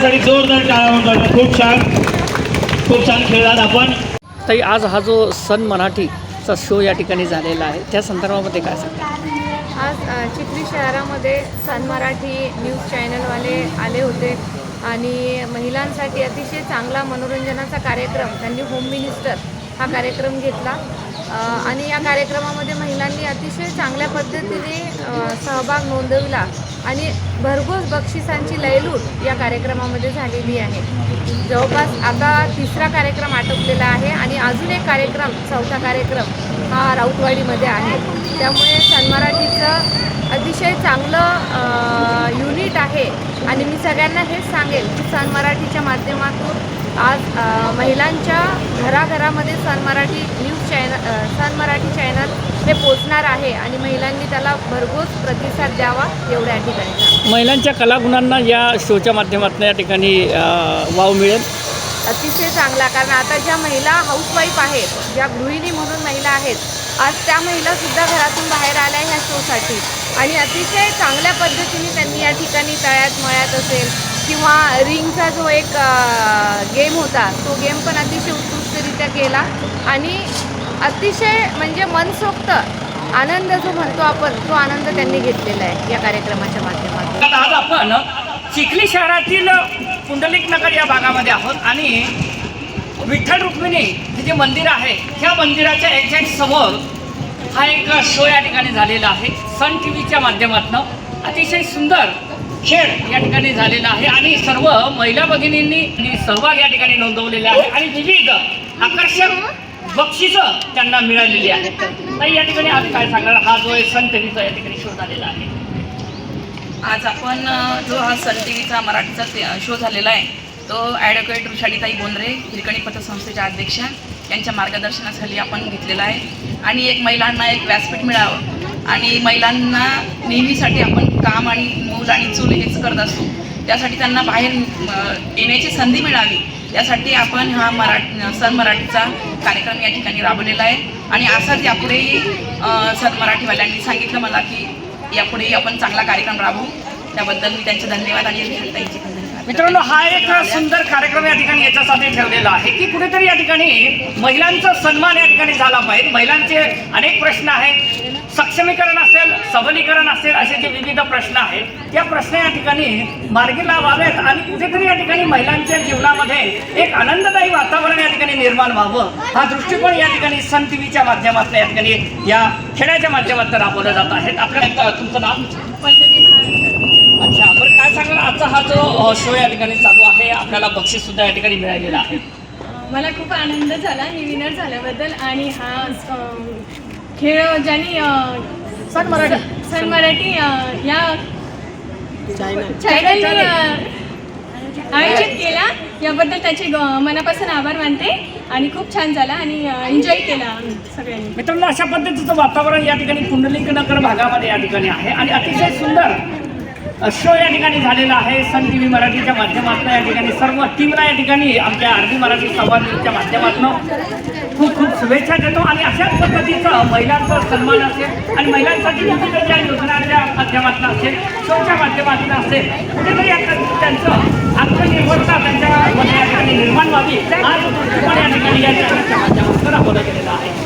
त्यासाठी जोरदार टाळ्या वाजवा. खूप छान खेळलात आपण. ताई, आज हा जो सन मराठीचा शो या ठिकाणी झालेला आहे त्या संदर्भामध्ये काय सांगता? आज चिखली शहरामध्ये सन मराठी न्यूज चॅनलवाले आले होते आणि महिलांसाठी अतिशय चांगला मनोरंजनाचा कार्यक्रम त्यांनी होम मिनिस्टर हा कार्यक्रम घेतला आणि या कार्यक्रमामध्ये महिलांनी अतिशय चांगल्या पद्धतीने सहभाग नोंदविला आणि भरघोस बक्षिसांची लयलूट या कार्यक्रमामध्ये झालेली आहे. जवळपास आता 3रा कार्यक्रम आटोपलेला आहे आणि अजून एक कार्यक्रम 4था कार्यक्रम हा राऊतवाडीमध्ये आहे. त्यामुळे सन मराठीचं अतिशय चांगलं युनिट आहे आणि मी सगळ्यांना हेच सांगेल की सन मराठीच्या माध्यमातून आज महिलांच्या घराघरामध्ये सन मराठी चॅनल हे पोचणार आहे आणि महिलांनी त्याला भरघोस प्रतिसाद द्यावा एवढ्या ठिकाणी. महिलांच्या कलागुणांना या शोच्या माध्यमातून या ठिकाणी वाव मिळेल. अतिशय चांगला, कारण आता ज्या महिला हाऊसवाईफ आहेत, ज्या गृहिणी म्हणून महिला आहेत, आज त्या महिलासुद्धा घरातून बाहेर आल्या ह्या शोसाठी आणि अतिशय चांगल्या पद्धतीने त्यांनी या ठिकाणी तळ्यात मळ्यात असेल किंवा रिंगचा जो एक गेम होता तो गेम पण अतिशय उत्कृष्टरित्या केला आणि अतिशय म्हणजे मनसोक्त आनंद जो म्हणतो आपण तो आनंद त्यांनी घेतलेला आहे या कार्यक्रमाच्या माध्यमातून. आज आपण चिखली शहरातील पुंडलिक नगर या भागामध्ये आहोत आणि विठ्ठल रुक्मिणी हे जे मंदिर आहे ह्या मंदिराच्या एक्झॅक्ट समोर हा एक शो या ठिकाणी झालेला आहे. सन टीव्हीच्या माध्यमातून अतिशय सुंदर खेळ या ठिकाणी झालेला आहे आणि सर्व महिला भगिनींनी सहभाग या ठिकाणी नोंदवलेला आहे आणि विविध आकर्षक बक्षिसं त्यांना मिळालेली आहेत. तर या ठिकाणी आज काय सांगणार, हा जो सन टीव्हीचा या ठिकाणी शो झालेला आहे. आज आपण जो हा सन टीव्हीचा मराठीचा शो झालेला आहे तो ॲडव्होकेट ऋषालीताई बोंद्रे, हिरकणी पतसंस्थेच्या अध्यक्षा यांच्या मार्गदर्शनाखाली आपण घेतलेला आहे आणि एक महिलांना एक व्यासपीठ मिळावं आणि महिलांना नेहमीसाठी आपण काम आणि मूल आणि चूल हेच करत असतो, त्यासाठी त्यांना बाहेर येण्याची संधी मिळावी यासाठी आपण हा सन मराठीचा कार्यक्रम या ठिकाणी राबवलेला आहे आणि असाच यापुढेही सन मराठीवाल्यांनी सांगितलं मला की यापुढेही आपण चांगला कार्यक्रम राबवू. त्याबद्दल मी त्यांचे धन्यवाद आणि ऋषालीताईंचे पण धन्यवाद. मित्रांनो, हा एक सुंदर कार्यक्रम या ठिकाणी याच्यासाठी ठेवलेला आहे की कुठेतरी या ठिकाणी महिलांचा सन्मान या ठिकाणी झाला पाहिजे. महिलांचे अनेक प्रश्न आहेत, सक्षमीकरण असेल, सबलीकरण असेल, असे जे विविध प्रश्न आहेत त्या प्रश्न या ठिकाणी मार्गी लावावेत आणि कुठेतरी या ठिकाणी महिलांच्या जीवनामध्ये एक आनंददायी वातावरण या ठिकाणी निर्माण व्हावं हा दृष्टिकोन या ठिकाणी सन टीव्हीच्या माध्यमातून या ठिकाणी या खेळाच्या माध्यमातून राबवले जात आहेत. आपल्या तुमचं नाव? अच्छा, बरं काय सांगाल, आजचा हा जो शो या ठिकाणी चालू आहे आपल्याला बक्षीस सुद्धा या ठिकाणी मिळालेलं आहे? मला खूप आनंद झाला मी विनर झाल्याबद्दल आणि हा खेळ ज्यांनी सन मराठी या चॅनलने आयोजित केला याबद्दल त्याचे मनापासून आभार मानते आणि खूप छान झाला आणि एन्जॉय केला सगळ्यांनी. मित्रांनो, अशा पद्धतीचं वातावरण या ठिकाणी पुंडलिक नगर भागामध्ये या ठिकाणी आहे आणि अतिशय सुंदर शो या ठिकाणी झालेला आहे सन टीव्ही मराठीच्या माध्यमातून. या ठिकाणी सर्व टीमला या ठिकाणी आमच्या आरबी मराठी संवाद न्यूजच्या माध्यमातून खूप खूप शुभेच्छा देतो आणि अशाच पद्धतीचं महिलांचा सन्मान असेल आणि महिलांसाठी विविध ज्या योजनांच्या माध्यमातून असेल, शोच्या माध्यमातून असेल, कुठेतरी त्यांचं आत्मनिर्भरता त्यांच्यामध्ये या ठिकाणी निर्माण व्हावी हा जो दृष्टिकोन या ठिकाणी या माध्यमातून राबवला गेलेला आहे.